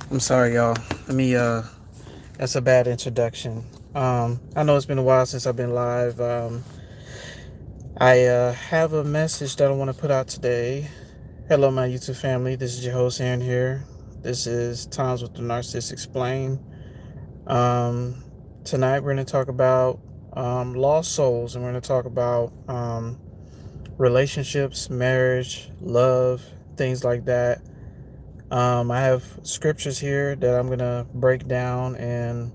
I'm sorry, y'all. Let me. That's a bad introduction. I know it's been a while since I've been live. I have a message that I want to put out today. Hello, my YouTube family. This is your host Aaron here. This is Times with the Narcissist Explained. Um, Tonight we're going to talk about lost souls, and we're going to talk about relationships, marriage, love, things like that. I have scriptures here that I'm going to break down and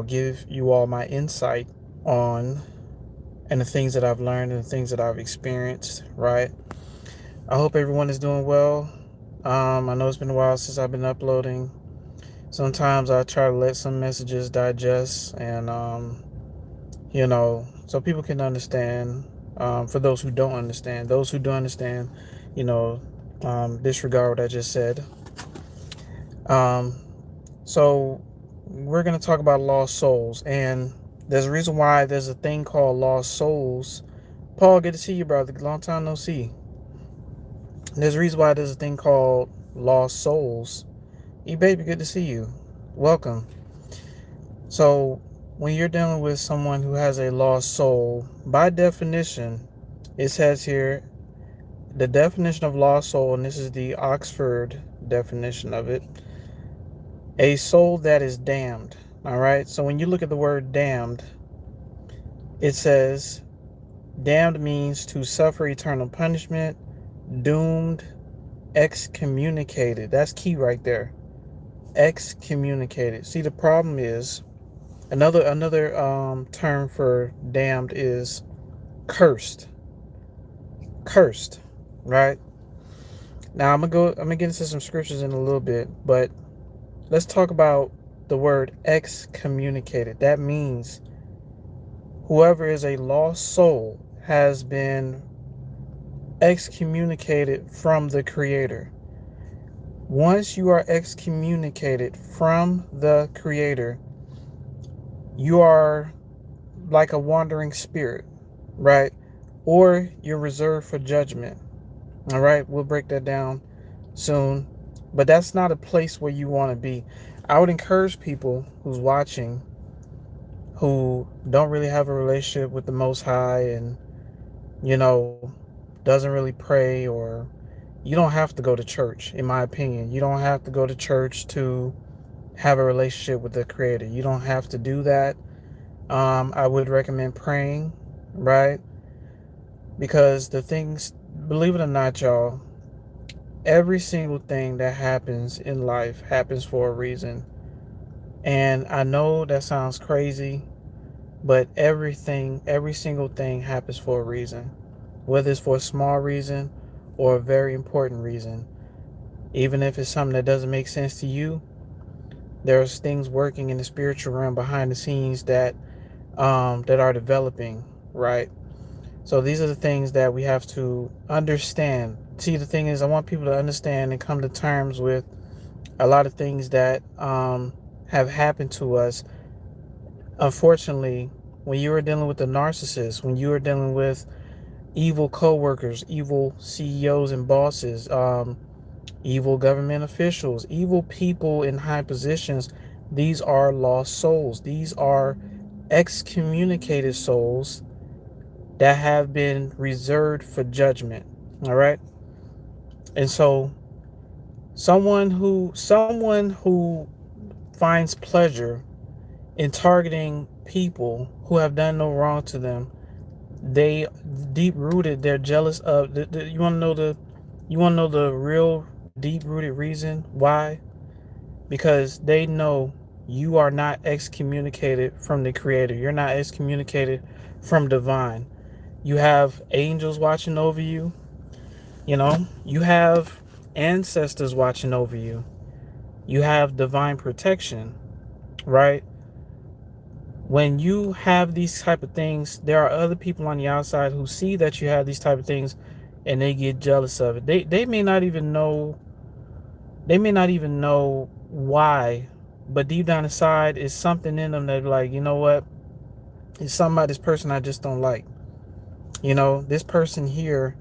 give you all my insight on and the things that I've learned and the things that I've experienced, right? I hope everyone is doing well. I know it's been a while since I've been uploading. Sometimes I try to let some messages digest and, so people can understand. For those who don't understand, you know, disregard what I just said. Um, so we're going to talk about lost souls, and there's a reason why there's a thing called lost souls. Paul, good to see you, brother. Long time no see. There's a reason why there's a thing called lost souls. Baby, good to see you. Welcome. So when you're dealing with someone who has a lost soul, by definition, it says here the definition of lost soul, and this is the Oxford definition of it: a soul that is damned. All right. So when you look at the word damned, it says damned means to suffer eternal punishment, doomed, excommunicated. That's key right there. Excommunicated. See, the problem is another term for damned is cursed. Cursed, right? Now I'm gonna get into some scriptures in a little bit, but let's talk about the word excommunicated. That means whoever is a lost soul has been excommunicated from the Creator. Once you are excommunicated from the Creator, you are like a wandering spirit, right? Or you're reserved for judgment. All right, we'll break that down soon. But that's not a place where you want to be. I would encourage people who's watching who don't really have a relationship with the Most High and, you know, doesn't really pray, or you don't have to go to church, in my opinion. You don't have to go to church to have a relationship with the Creator. You don't have to do that. I would recommend praying, right? Because the things, believe it or not, y'all, every single thing that happens in life happens for a reason. And I know that sounds crazy, but every single thing happens for a reason. Whether it's for a small reason or a very important reason. Even if it's something that doesn't make sense to you, there's things working in the spiritual realm behind the scenes that are developing, right? So these are the things that we have to understand. See, the thing is, I want people to understand and come to terms with a lot of things that have happened to us. Unfortunately, when you are dealing with the narcissist, when you are dealing with evil coworkers, evil CEOs and bosses, evil government officials, evil people in high positions, these are lost souls. These are excommunicated souls that have been reserved for judgment. All right. And so someone who finds pleasure in targeting people who have done no wrong to them, they deep rooted, they're jealous of you want to know the real deep rooted reason why? Because they know you are not excommunicated from the Creator. You're not excommunicated from divine. You have angels watching over you. You have ancestors watching over you. You have divine protection, right? When you have these type of things, there are other people on the outside who see that you have these type of things, and they get jealous of it. They may not even know. They may not even know why, but deep down inside is something in them that, like, you know what? It's something about this person I just don't like. This person here,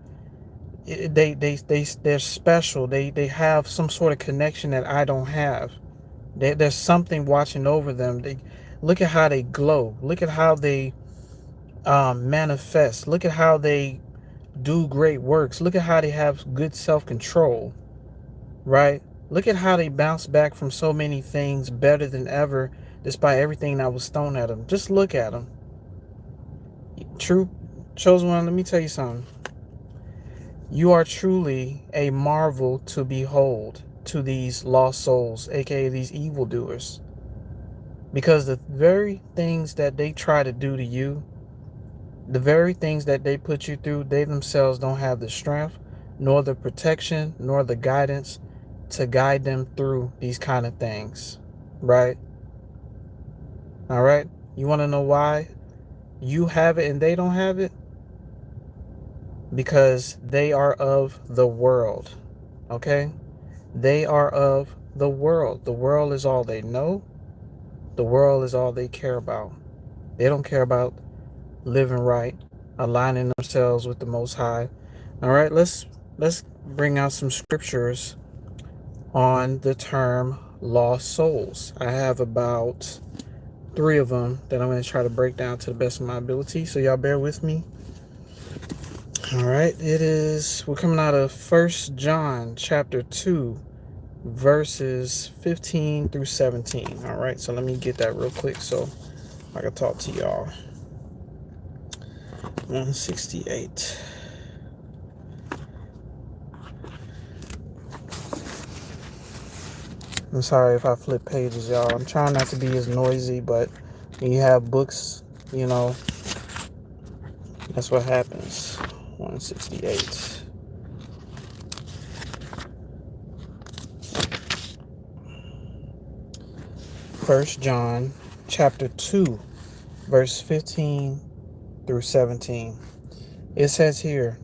they're special. They have some sort of connection that I don't have. There's something watching over them. They look at how they glow. Look at how they manifest. Look at how they do great works. Look at how they have good self-control, right? Look at how they bounce back from so many things better than ever, despite everything that was thrown at them. Just look at them. True, chosen one, let me tell you something. You are truly a marvel to behold to these lost souls, aka these evildoers. Because the very things that they try to do to you, the very things that they put you through, they themselves don't have the strength, nor the protection, nor the guidance to guide them through these kind of things. Right? All right? You want to know why you have it and they don't have it? Because they are of the world. Okay? They are of the world. The world is all they know. The world is all they care about. They don't care about living right, aligning themselves with the Most High. All right, let's bring out some scriptures on the term lost souls. I have about 3 of them that I'm going to try to break down to the best of my ability. So y'all bear with me. All right, we're coming out of 1 John chapter 2, verses 15 through 17. All right, so let me get that real quick so I can talk to y'all. 168. I'm sorry if I flip pages, y'all. I'm trying not to be as noisy, but when you have books, you know, that's what happens. 168. First John chapter 2, verse 15 through 17. It says here,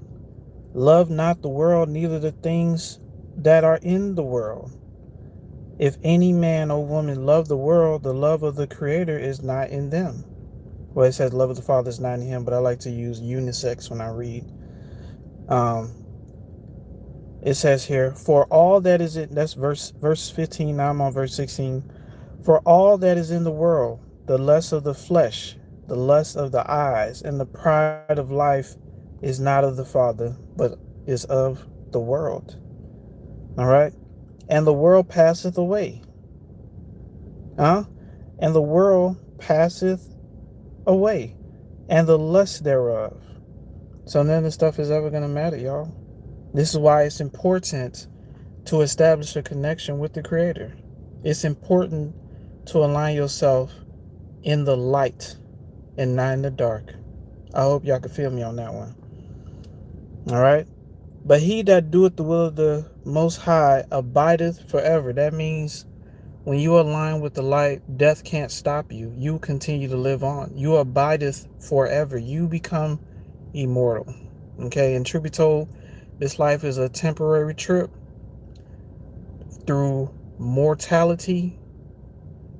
"Love not the world, neither the things that are in the world. If any man or woman love the world, the love of the Creator is not in them." Well, it says love of the Father is not in him, but I like to use unisex when I read. It says here, "For all that is in," that's verse 15, now I'm on verse 16. "For all that is in the world, the lust of the flesh, the lust of the eyes, and the pride of life is not of the Father, but is of the world." All right? "And the world passeth away." "And the world passeth away, and the lust thereof." So none of this stuff is ever going to matter, y'all. This is why it's important to establish a connection with the Creator. It's important to align yourself in the light and not in the dark. I hope y'all can feel me on that one. All right? "But he that doeth the will of the Most High abideth forever." That means when you align with the light, death can't stop you. You continue to live on. You abideth forever. You become immortal. Okay? And truth be told, this life is a temporary trip through mortality,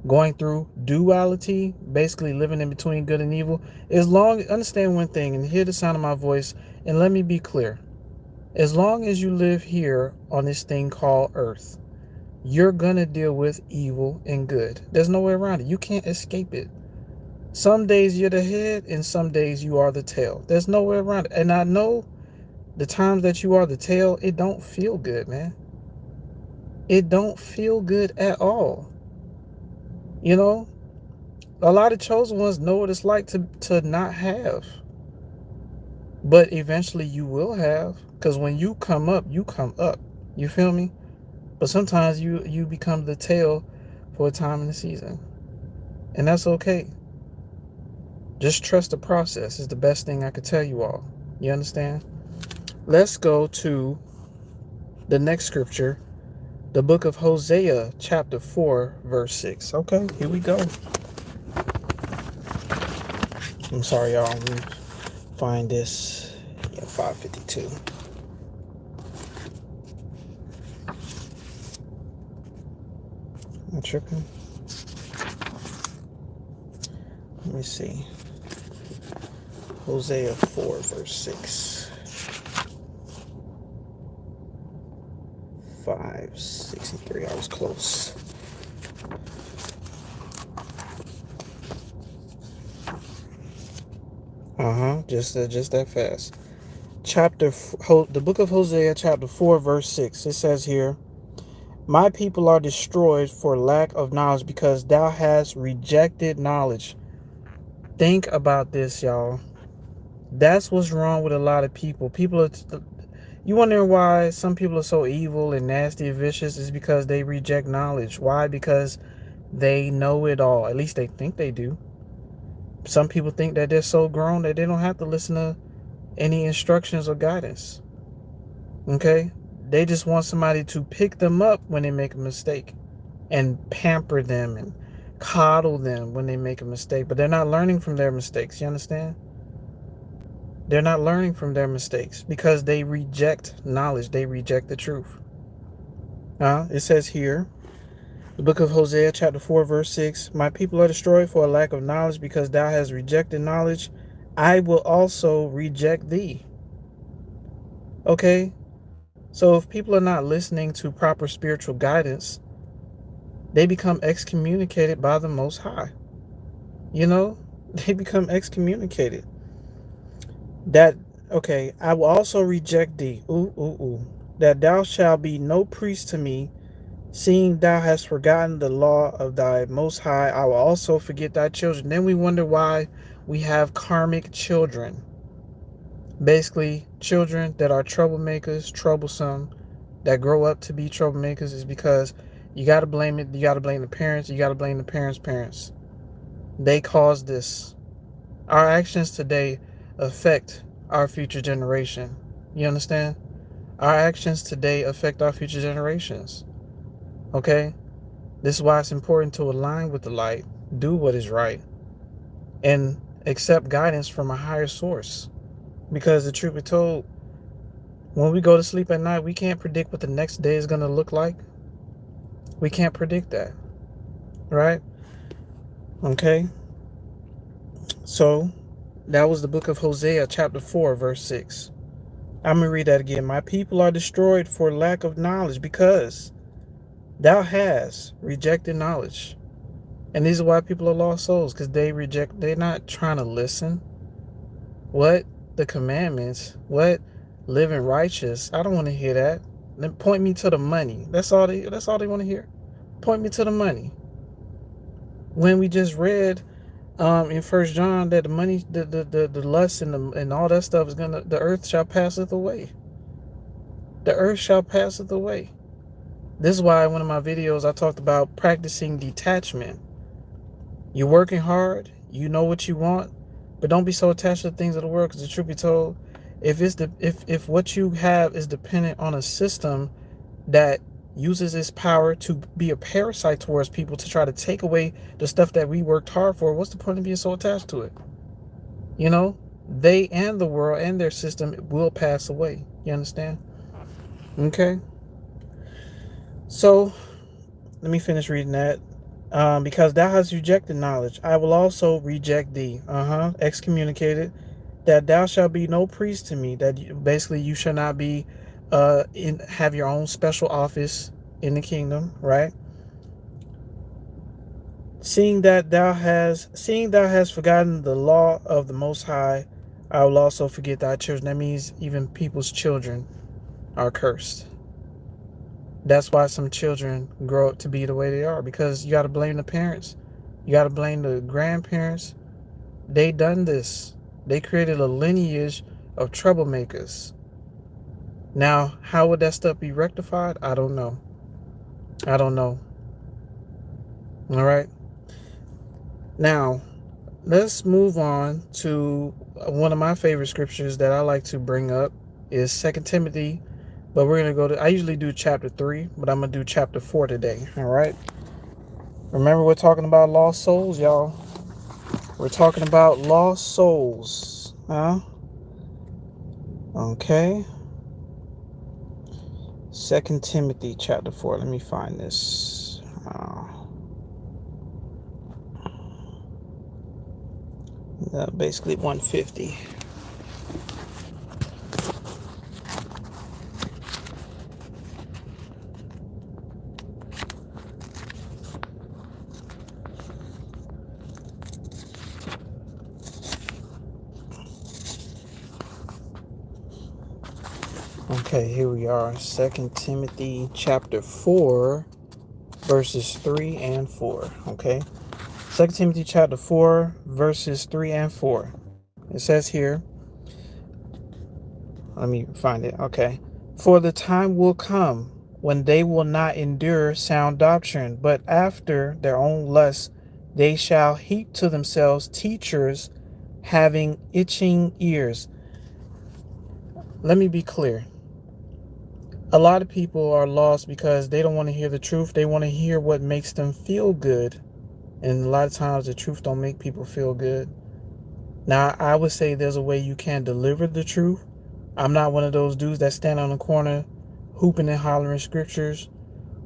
going through duality, basically living in between good and evil. Understand one thing and hear the sound of my voice, and let me be clear. As long as you live here on this thing called earth, you're gonna deal with evil and good. There's no way around it. You can't escape it. Some days you're the head and some days you are the tail. There's no way around it. And I know the times that you are the tail, it don't feel good, man. It don't feel good at all. You know, a lot of chosen ones know what it's like to not have. But eventually you will have, because when you come up, you come up. You feel me? But sometimes you become the tail for a time in the season. And that's okay. Just trust the process is the best thing I could tell you all. You understand? Let's go to the next scripture, the book of Hosea, chapter 4, verse 6. Okay, here we go. I'm sorry, y'all. Let me find this. Yeah, 552. I'm tripping. Let me see. Hosea 4, verse 6. 5:63. I was close. Just that fast. The book of Hosea, chapter 4, verse 6. It says here, "My people are destroyed for lack of knowledge, because thou hast rejected knowledge." Think about this, y'all. That's what's wrong with a lot of people. You wondering why some people are so evil and nasty and vicious? Is because they reject knowledge. Why? Because they know it all. At least they think they do. Some people think that they're so grown that they don't have to listen to any instructions or guidance. Okay? They just want somebody to pick them up when they make a mistake and pamper them and coddle them when they make a mistake. But they're not learning from their mistakes. You understand? They're not learning from their mistakes because they reject knowledge. They reject the truth. It says here, the book of Hosea, chapter 4, verse 6, "My people are destroyed for a lack of knowledge, because thou hast rejected knowledge. I will also reject thee." Okay? So if people are not listening to proper spiritual guidance, they become excommunicated by the Most High. You know? They become excommunicated. I will also reject thee. That thou shalt be no priest to me, seeing thou hast forgotten the law of thy Most High. I will also forget thy children. Then we wonder why we have karmic children. Basically, children that are troublemakers, troublesome, that grow up to be troublemakers, is because you got to blame it. You got to blame the parents. You got to blame the parents. They caused this. Our actions today affect our future generation. You understand? Our actions today affect our future generations. Okay? This is why it's important to align with the light, do what is right, and accept guidance from a higher source. Because the truth be told, when we go to sleep at night, we can't predict what the next day is going to look like. We can't predict that. Right? Okay? So, that was the book of Hosea, chapter 4, verse 6. I'm going to read that again. "My people are destroyed for lack of knowledge, because thou hast rejected knowledge." And these are why people are lost souls, because they're not trying to listen. What? The commandments? What? Living righteous? I don't want to hear that. Then point me to the money. That's all they want to hear. Point me to the money. When we just read in First John that the money, the lust and all that stuff is the earth shall passeth away. The earth shall passeth away. This is why in one of my videos I talked about practicing detachment. You're working hard, you know what you want, but don't be so attached to the things of the world, because the truth be told, if what you have is dependent on a system that uses its power to be a parasite towards people, to try to take away the stuff that we worked hard for, what's the point of being so attached to it? You know, they and the world and their system will pass away. You understand? Okay. So let me finish reading that. "Because thou hast rejected knowledge, I will also reject thee." Excommunicated. "That thou shalt be no priest to me." That basically you shall not be have your own special office in the kingdom, right? Seeing thou hast forgotten the law of the Most High, I will also forget thy children. That means even people's children are cursed. That's why some children grow up to be the way they are, because you got to blame the parents. You got to blame the grandparents. They done this. They created a lineage of troublemakers. Now, how would that stuff be rectified? I don't know. All right. Now, let's move on to one of my favorite scriptures that I like to bring up is 2 Timothy. But we're going to I usually do chapter 3, but I'm going to do chapter 4 today. All right. Remember, we're talking about lost souls, y'all. We're talking about lost souls. Okay. 2 Timothy chapter 4. Let me find this. Basically 150. Okay, here we are. 2 Timothy chapter 4, verses 3 and 4. Okay. 2 Timothy chapter 4, verses 3 and 4. It says here, let me find it. Okay. For the time will come when they will not endure sound doctrine, but after their own lusts they shall heap to themselves teachers having itching ears. Let me be clear. A lot of people are lost because they don't want to hear the truth. They want to hear what makes them feel good. And a lot of times the truth don't make people feel good. Now, I would say there's a way you can deliver the truth. I'm not one of those dudes that stand on the corner hooping and hollering scriptures.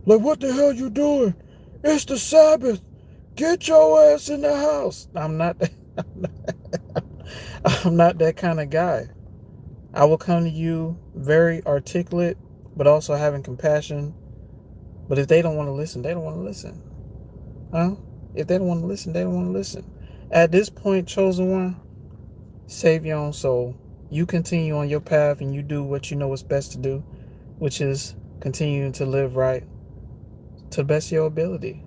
Like, what the hell you doing? It's the Sabbath. Get your ass in the house. I'm not I'm not that kind of guy. I will come to you very articulate, but also having compassion. But if they don't want to listen, they don't want to listen. Huh? If they don't want to listen, they don't want to listen. At this point, chosen one, save your own soul. You continue on your path and you do what you know is best to do, which is continuing to live right to the best of your ability.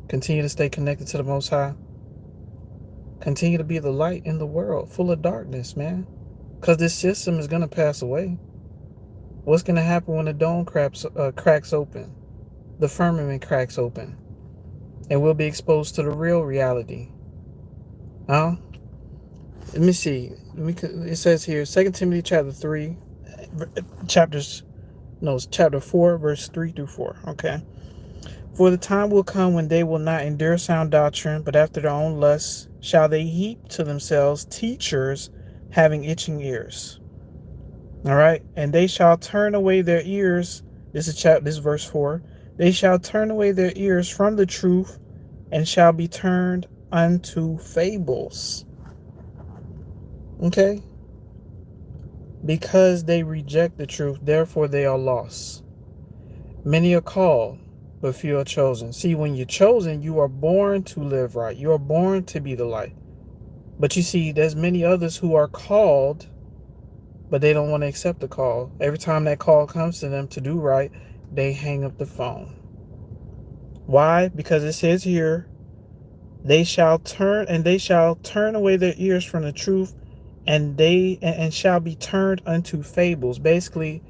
Continue to stay connected to the Most High. Continue to be the light in the world full of darkness, man. Because this system is going to pass away. What's going to happen when the dome cracks open? The firmament cracks open. And we'll be exposed to the real reality. Let me see. It says here, 2 Timothy chapter 4, verse 3 through 4. Okay. For the time will come when they will not endure sound doctrine, but after their own lusts shall they heap to themselves teachers having itching ears. All right. And they shall turn away their ears. This is verse 4. They shall turn away their ears from the truth and shall be turned unto fables. Okay? Because they reject the truth, therefore they are lost. Many are called, but few are chosen. See, when you're chosen, you are born to live right. You are born to be the light. But you see, there's many others who are called, but they don't want to accept the call. Every time that call comes to them to do right, they hang up the phone. Why? Because it says here, they shall turn away their ears from the truth, and shall be turned unto fables. Basically,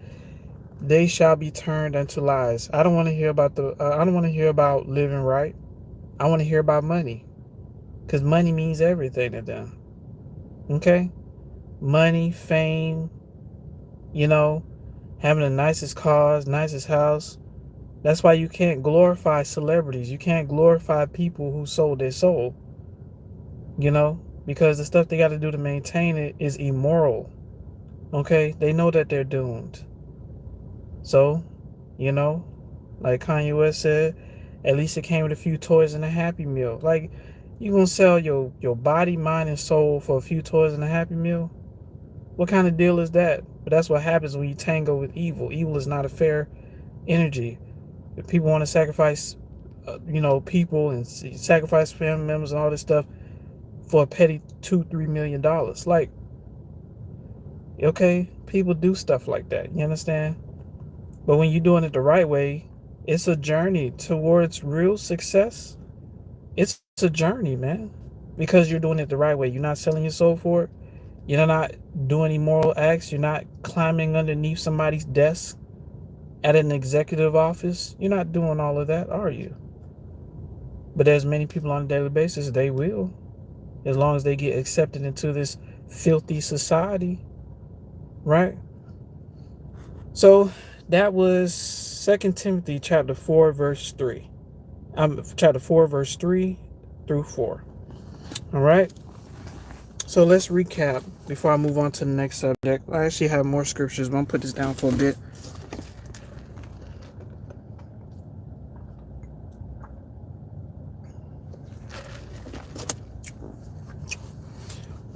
they shall be turned unto lies. I don't want to hear about living right. I want to hear about money, because money means everything to them. Okay, money, fame, having the nicest cars, nicest house. That's why you can't glorify celebrities. You can't glorify people who sold their soul. Because the stuff they got to do to maintain it is immoral. Okay, they know that they're doomed. So, like Kanye West said, at least it came with a few toys and a Happy Meal. Like, you gonna sell your body, mind, and soul for a few toys and a Happy Meal? What kind of deal is that? But that's what happens when you tango with evil. Evil is not a fair energy. If people want to sacrifice, people and sacrifice family members and all this stuff for a petty $2-3 million, like, okay, people do stuff like that. You understand? But when you're doing it the right way, it's a journey towards real success. It's a journey, man, because you're doing it the right way. You're not selling your soul for it. You're not doing immoral acts. You're not climbing underneath somebody's desk at an executive office. You're not doing all of that, are you? But there's many people on a daily basis, they will, as long as they get accepted into this filthy society, right? So that was 2 Timothy chapter 4, verse 3. Chapter 4, verse 3 through 4. All right. So let's recap before I move on to the next subject. I actually have more scriptures, but I'm going to put this down for a bit.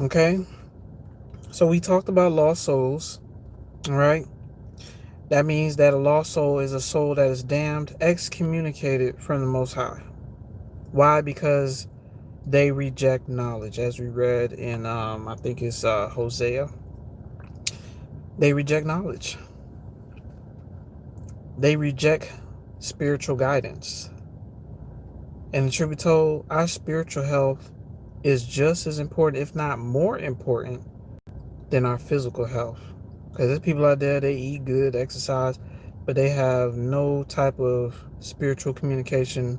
Okay. So we talked about lost souls. All right. That means that a lost soul is a soul that is damned, excommunicated from the Most High. Why? Because they reject knowledge, as we read in I think it's Hosea. They reject knowledge. They reject spiritual guidance. And the truth be told, our spiritual health is just as important, if not more important, than our physical health. Because there's people out there, they eat good, exercise, but they have no type of spiritual communication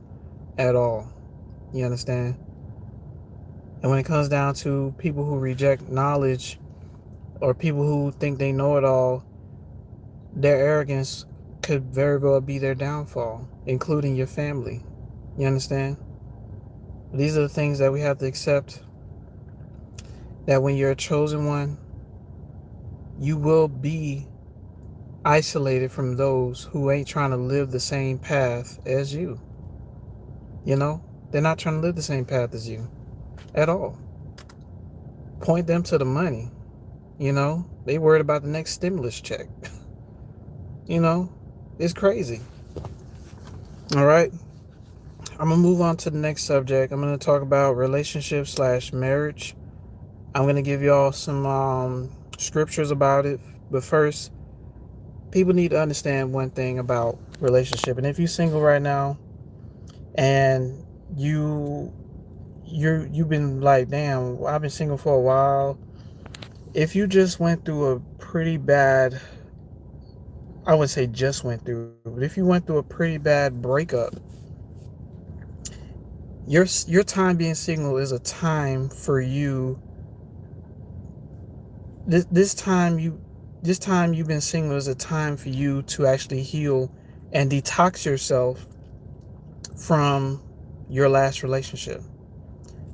at all. You understand? And when it comes down to people who reject knowledge or people who think they know it all, their arrogance could very well be their downfall, including your family. You understand? These are the things that we have to accept, that when you're a chosen one, you will be isolated from those who ain't trying to live the same path as you. You know, they're not trying to live the same path as you at all. Point them to the money. You know, they worried about the next stimulus check. You know, it's crazy. All right. I'm going to move on to the next subject. I'm going to talk about relationship / marriage. I'm going to give y'all some scriptures about it. But first, people need to understand one thing about relationship. And if you're single right now and you've been like, damn, I've been single for a while. If you just went through a pretty bad, I would say just went through, but if you went through a pretty bad breakup, your time being single is a time for you. This time you've been single is a time for you to actually heal and detox yourself from your last relationship.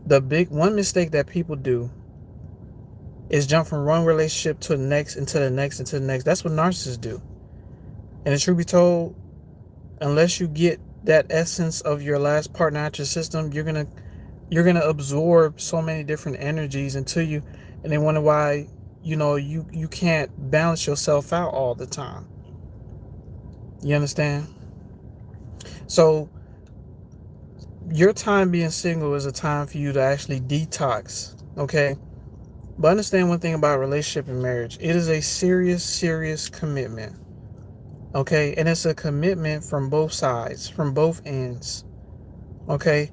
The big one mistake that people do is jump from one relationship to the next, into the next, into the next. That's what narcissists do. And the truth be told, unless you get that essence of your last partner out your system, you're gonna absorb so many different energies into you, and they wonder why you can't balance yourself out all the time. You understand? So your time being single is a time for you to actually detox. Okay. But understand one thing about relationship and marriage. It is a serious commitment. Okay. And it's a commitment from both sides, from both ends. Okay.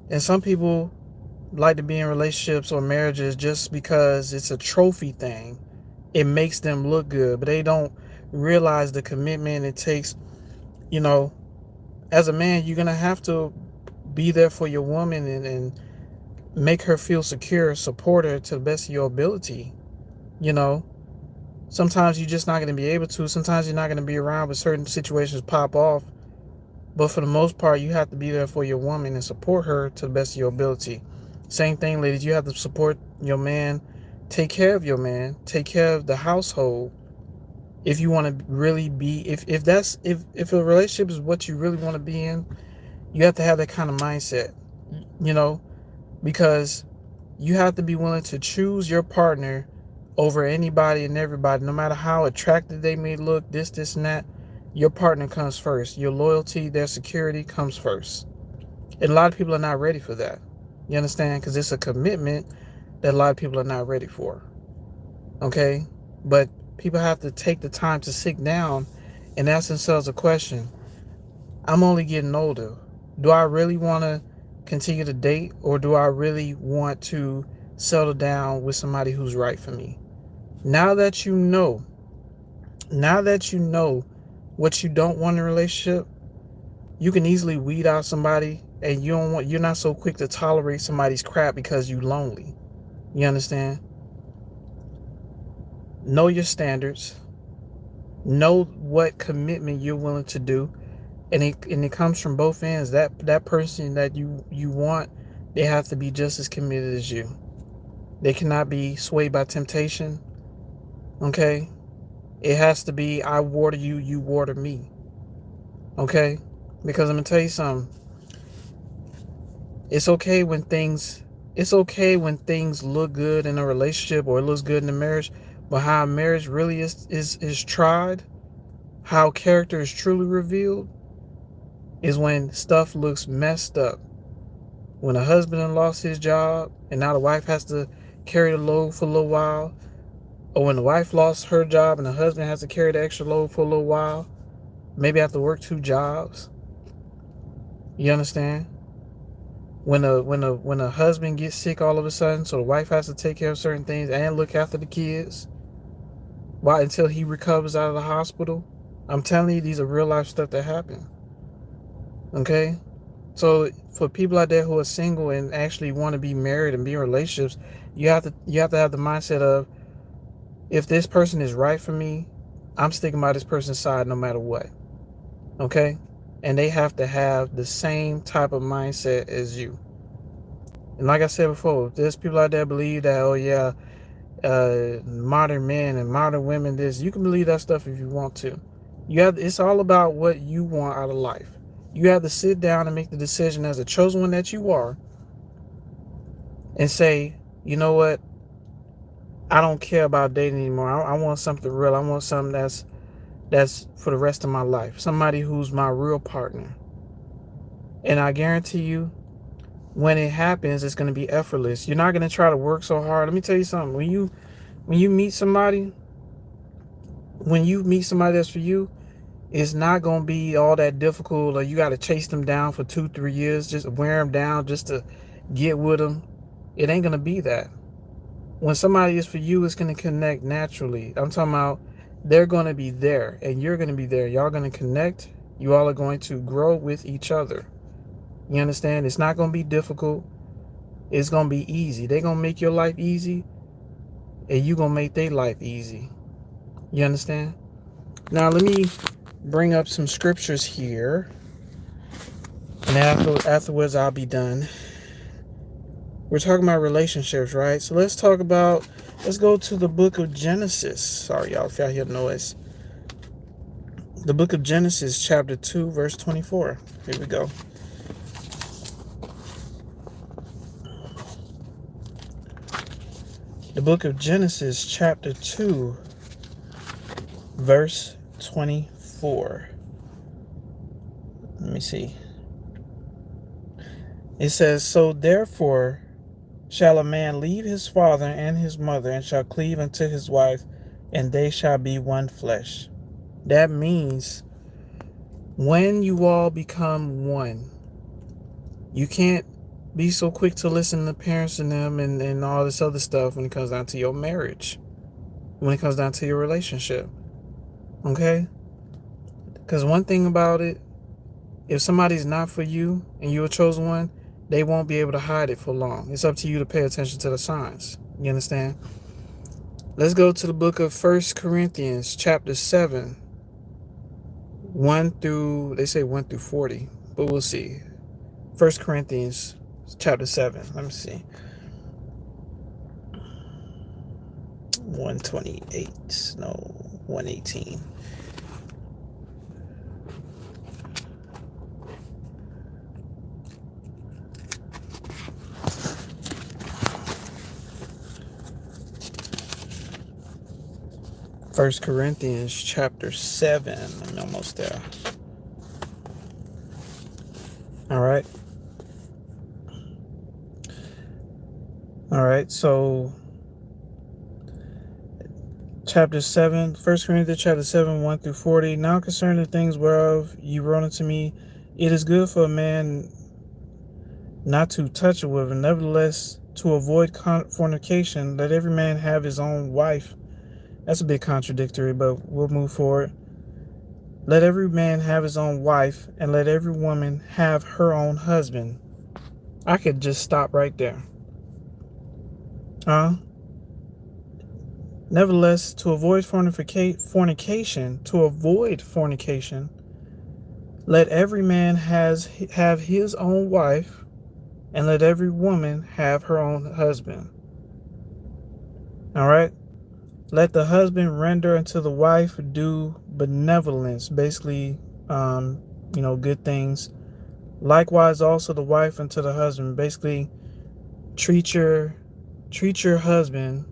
And some people like to be in relationships or marriages just because it's a trophy thing. It makes them look good, but they don't realize the commitment it takes. You know, as a man, you're going to have to be there for your woman and make her feel secure, support her to the best of your ability. You know, sometimes you're just not going to be able to. Sometimes you're not going to be around, but certain situations pop off. But for the most part, you have to be there for your woman and support her to the best of your ability. Same thing, ladies. You have to support your man, take care of your man, take care of the household. If you want to really be, if a relationship is what you really want to be in, you have to have that kind of mindset. You know, because you have to be willing to choose your partner over anybody and everybody, no matter how attractive they may look, this and that. Your partner comes first. Your loyalty, their security comes first. And a lot of people are not ready for that. You understand? Because it's a commitment that a lot of people are not ready for. Okay? But people have to take the time to sit down and ask themselves a question. I'm only getting older. Do I really want to continue to date, or do I really want to settle down with somebody who's right for me? Now that you know what you don't want in a relationship, you can easily weed out somebody, and you're not so quick to tolerate somebody's crap because you're lonely. You understand? Know your standards. Know what commitment you're willing to do. And it comes from both ends. That person that you want, they have to be just as committed as you. They cannot be swayed by temptation. Okay? It has to be, I water you, you water me. Okay? Because I'm gonna tell you something. It's okay when things look good in a relationship, or it looks good in a marriage, but how a marriage really is tried, how character is truly revealed, is when stuff looks messed up. When a husband lost his job and now the wife has to carry the load for a little while, or when the wife lost her job and the husband has to carry the extra load for a little while, maybe have to work 2 jobs. You understand? When a husband gets sick all of a sudden, so the wife has to take care of certain things and look after the kids, why, until he recovers out of the hospital. I'm telling you, these are real life stuff that happen. Okay? So for people out there who are single and actually want to be married and be in relationships, you have to have the mindset of, if this person is right for me, I'm sticking by this person's side no matter what. Okay? And they have to have the same type of mindset as you. And like I said before, there's people out there believe that, oh yeah, modern men and modern women, this, you can believe that stuff if you want to. It's all about what you want out of life. You have to sit down and make the decision as a chosen one that you are and say, you know what, I don't care about dating anymore. I want something real. I want something that's for the rest of my life. Somebody who's my real partner. And I guarantee you, when it happens, it's going to be effortless. You're not going to try to work so hard. Let me tell you something. When you meet somebody, that's for you, it's not going to be all that difficult, or you got to chase them down for 2-3 years, just wear them down just to get with them. It ain't going to be that. When somebody is for you, it's going to connect naturally. I'm talking about they're going to be there and you're going to be there. Y'all going to connect. You all are going to grow with each other. You understand? It's not going to be difficult. It's going to be easy. They're going to make your life easy, and you're going to make their life easy. You understand? Now, let me bring up some scriptures here, and afterwards I'll be done. We're talking about relationships, right? So let's go to the book of Genesis. Sorry, y'all, if y'all hear noise. The book of Genesis, chapter 2, verse 24. Here we go. The book of Genesis, chapter 2, verse 24. Let me see. It says, so therefore shall a man leave his father and his mother, and shall cleave unto his wife, and they shall be one flesh. That means when you all become one, you can't be so quick to listen to parents and them and all this other stuff when it comes down to your marriage, when it comes down to your relationship. Okay? Because one thing about it, if somebody's not for you and you're a chosen one, they won't be able to hide it for long. It's up to you to pay attention to the signs. You understand? Let's go to the book of 1 Corinthians, chapter 7, 1 through 40, but we'll see. 1 Corinthians, chapter 7. Let me see. 128. No, 118. First Corinthians chapter 7. I'm almost there. All right. So chapter 7, 1 Corinthians chapter 7, 1 through 40. Now concerning the things whereof you wrote unto me, it is good for a man not to touch a woman, nevertheless to avoid fornication, let every man have his own wife. That's a bit contradictory, but we'll move forward. Let every man have his own wife, and let every woman have her own husband. I could just stop right there. Nevertheless, to avoid fornication, let every man have his own wife, and let every woman have her own husband. All right? Let the husband render unto the wife due benevolence, basically, good things. Likewise, also the wife unto the husband, basically, treat your husband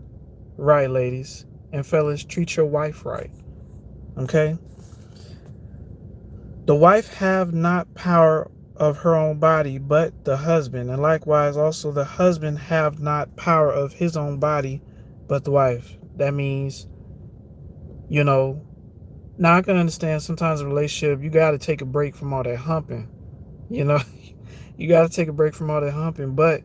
right, ladies, and fellas, treat your wife right. Okay? The wife have not power of her own body, but the husband, and likewise also the husband have not power of his own body, but the wife. That means, Now I can understand sometimes in a relationship you got to take a break from all that humping. You know, you got to take a break from all that humping. But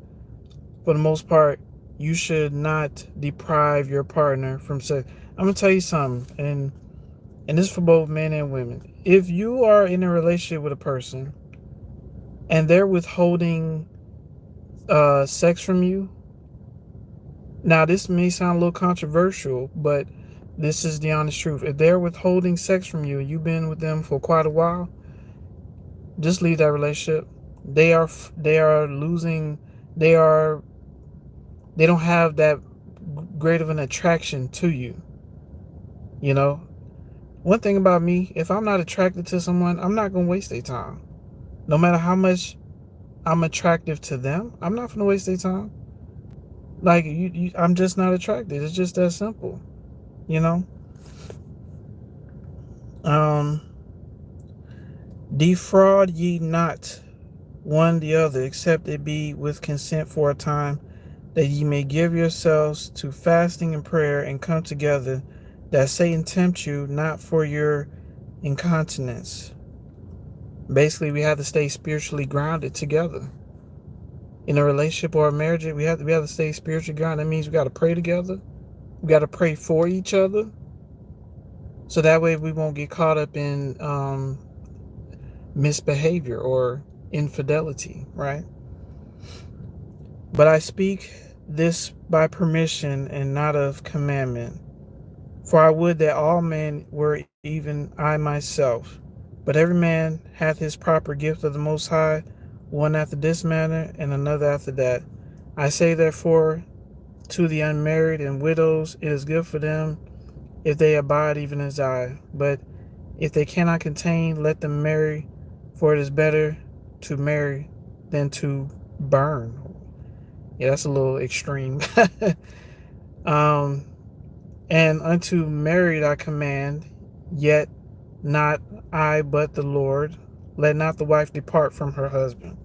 for the most part, you should not deprive your partner from sex. I'm gonna tell you something, and this is for both men and women. If you are in a relationship with a person and they're withholding sex from you, now this may sound a little controversial, but this is the honest truth. If they're withholding sex from you, you've been with them for quite a while, just leave that relationship. They are losing. They are they don't have that great of an attraction to you. You know, one thing about me, if I'm not attracted to someone, I'm not gonna waste their time. No matter how much I'm attractive to them, I'm not gonna waste their time. Like I'm just not attracted. It's just that simple. You know. Um, Defraud ye not one the other, except it be with consent for a time, that ye may give yourselves to fasting and prayer, and come together, that Satan tempt you not for your incontinence. Basically, we have to stay spiritually grounded together. In a relationship or a marriage, we have to stay spiritually grounded. That means we got to pray together. We got to pray for each other, so that way we won't get caught up in misbehavior or infidelity, right? But I speak this by permission and not of commandment. For I would that all men were even I myself. But every man hath his proper gift of the Most High, one after this manner, and another after that. I say therefore to the unmarried and widows, it is good for them if they abide even as I. But if they cannot contain, let them marry, for it is better to marry than to burn. Yeah, that's a little extreme. um, and unto married I command, yet not I but the Lord. Let not the wife depart from her husband.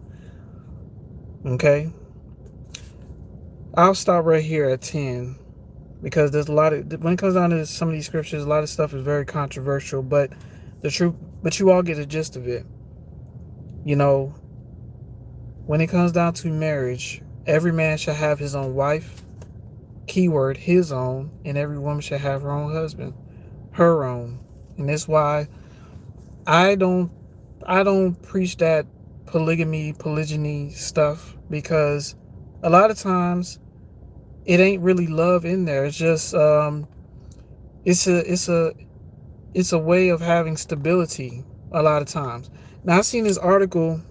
Okay? I'll stop right here at 10, because there's a lot of, when it comes down to some of these scriptures, a lot of stuff is very controversial, but you all get the gist of it. You know, when it comes down to marriage, every man shall have his own wife, keyword his own, and every woman shall have her own husband, her own. And that's why I don't I don't preach that polygyny stuff, because a lot of times it ain't really love in there. It's just it's a way of having stability a lot of times. Now I seen this article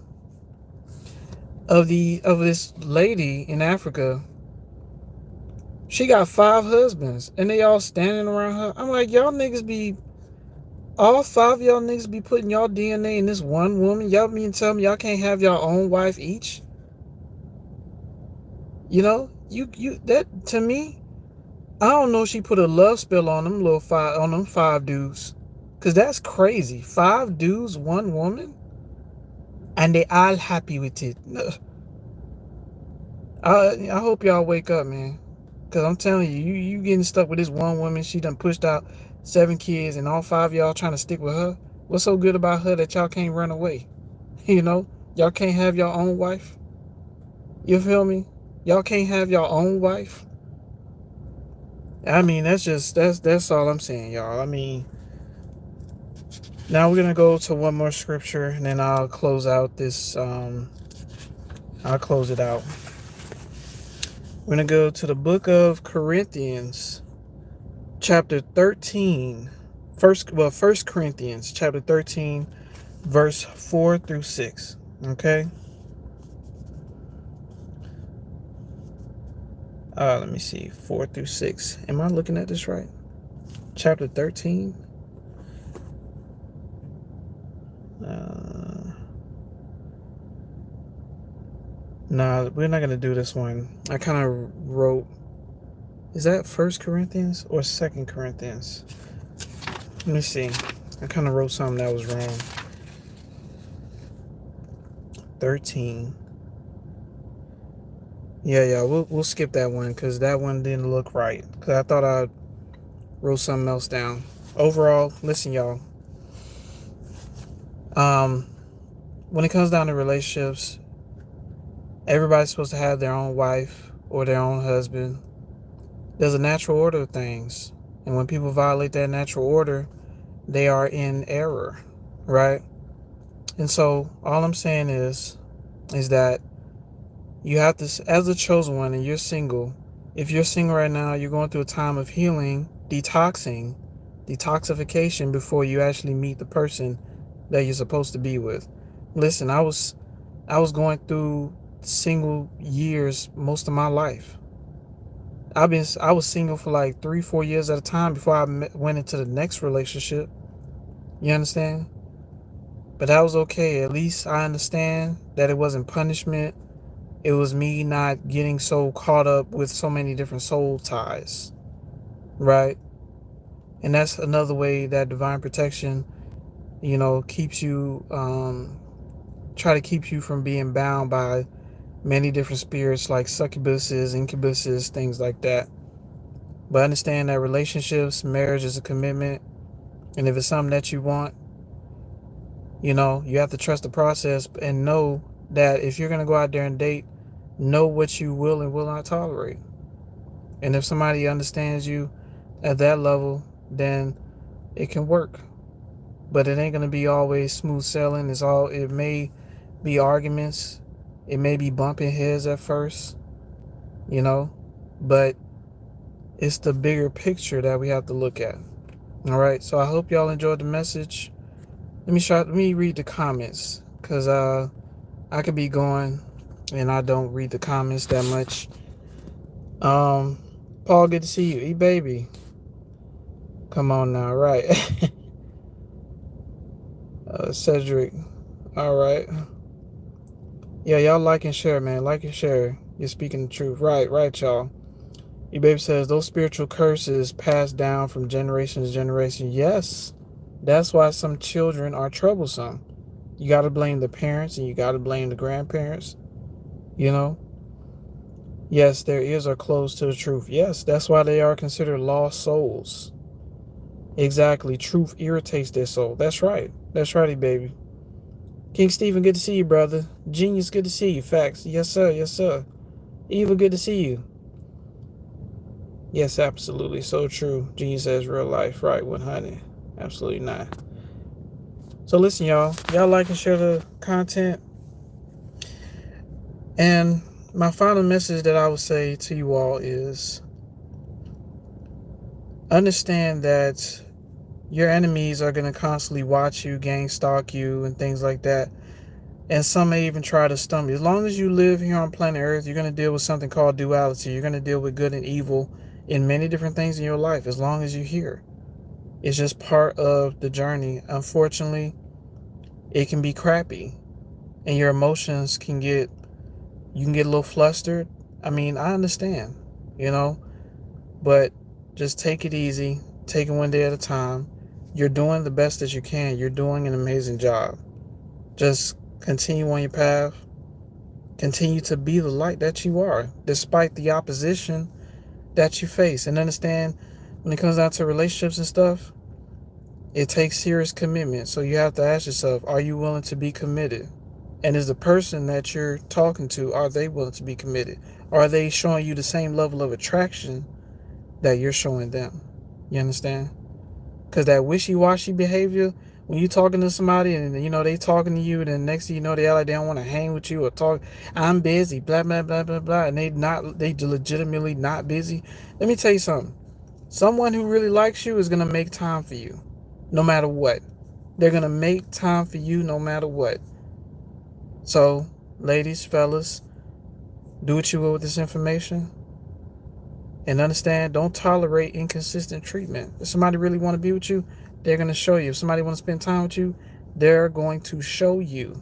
of this lady in Africa. She got 5 husbands and they all standing around her. I'm like, y'all niggas be all 5 of y'all niggas be putting y'all DNA in this one woman. Y'all mean tell me y'all can't have your own wife each? You know, you that to me, I don't know. She put a love spell on them them 5 dudes, cause that's crazy. 5 dudes, one woman, and they all happy with it. I hope y'all wake up, man. Cause I'm telling you, you getting stuck with this one woman. She done pushed out 7 kids, and all 5 of y'all trying to stick with her. What's so good about her that y'all can't run away? You know, y'all can't have your own wife. You feel me? Y'all can't have your own wife. I mean, that's all I'm saying, y'all. I mean, now we're gonna go to one more scripture, and then I'll close out this. I'll close it out. We're gonna go to the book of Corinthians, chapter 13. First Corinthians, chapter 13, verse 4 through 6. Okay. Let me see, 4 through 6. Am I looking at this right? Chapter 13. Nah, we're not gonna do this one. I kind of wrote. Is that First Corinthians or Second Corinthians? Let me see. I kind of wrote something that was wrong. 13. Yeah. We'll skip that one because that one didn't look right. Because I thought I wrote something else down. Overall, listen, y'all. Um, when it comes down to relationships, everybody's supposed to have their own wife or their own husband. There's a natural order of things. And when people violate that natural order, they are in error, right? And so all I'm saying is that you have to, as a chosen one and you're single, if you're single right now, you're going through a time of healing, detoxification before you actually meet the person that you're supposed to be with. Listen, I was going through single years most of my life. I was single for like 3-4 years at a time before I went into the next relationship. You understand? But that was okay. At least I understand that it wasn't punishment. It was me not getting so caught up with so many different soul ties, right? And that's another way that divine protection, keeps you, try to keep you from being bound by many different spirits like succubuses, incubuses, things like that. But understand that relationships, marriage is a commitment. And if it's something that you want, you have to trust the process and know that if you're going to go out there and date, know what you will and will not tolerate. And if somebody understands you at that level, then it can work. But it ain't going to be always smooth sailing. It may be arguments. It may be bumping heads at first, but it's the bigger picture that we have to look at. All right. So I hope y'all enjoyed the message. Let me read the comments, because I could be going and I don't read the comments that much. Paul, good to see you. E-baby. Come on now, right. Cedric. All right. Yeah, y'all like and share, man. Like and share. You're speaking the truth. Right, y'all. E-baby says, those spiritual curses passed down from generation to generation. Yes. That's why some children are troublesome. You got to blame the parents and you got to blame the grandparents. Yes, their ears are closed to the truth. Yes, that's why they are considered lost souls. Exactly. Truth irritates their soul. That's right. That's righty, baby. King Stephen, good to see you, brother. Genius, good to see you. Facts. Yes, sir. Yes, sir. Eva, good to see you. Yes, absolutely. So true. Genius says real life. Right, 100. Absolutely not. So listen, y'all. Y'all like and share the content. And my final message that I would say to you all is understand that your enemies are going to constantly watch you, gang stalk you, and things like that. And some may even try to stumble you. As long as you live here on planet Earth, you're going to deal with something called duality. You're going to deal with good and evil in many different things in your life, as long as you're here. It's just part of the journey. Unfortunately, it can be crappy. And your emotions you can get a little flustered. I mean, I understand, but just take it easy. Take it one day at a time. You're doing the best that you can. You're doing an amazing job. Just continue on your path. Continue to be the light that you are, despite the opposition that you face. And understand, when it comes down to relationships and stuff, it takes serious commitment. So you have to ask yourself, are you willing to be committed? And is the person that you're talking to, are they willing to be committed? Are they showing you the same level of attraction that you're showing them? You understand? Because that wishy-washy behavior, when you're talking to somebody and they talking to you, then next thing you know, they like they don't want to hang with you or talk. I'm busy, blah blah blah blah blah, and they legitimately not busy. Let me tell you something. Someone who really likes you is gonna make time for you, no matter what. They're gonna make time for you no matter what. So, ladies, fellas, do what you will with this information. And understand, don't tolerate inconsistent treatment. If somebody really want to be with you, they're going to show you. If somebody want to spend time with you, they're going to show you.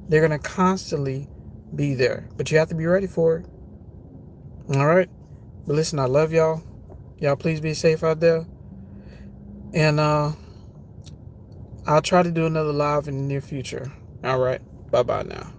They're going to constantly be there. But you have to be ready for it. All right? But listen, I love y'all. Y'all please be safe out there. And I'll try to do another live in the near future. All right? Bye-bye now.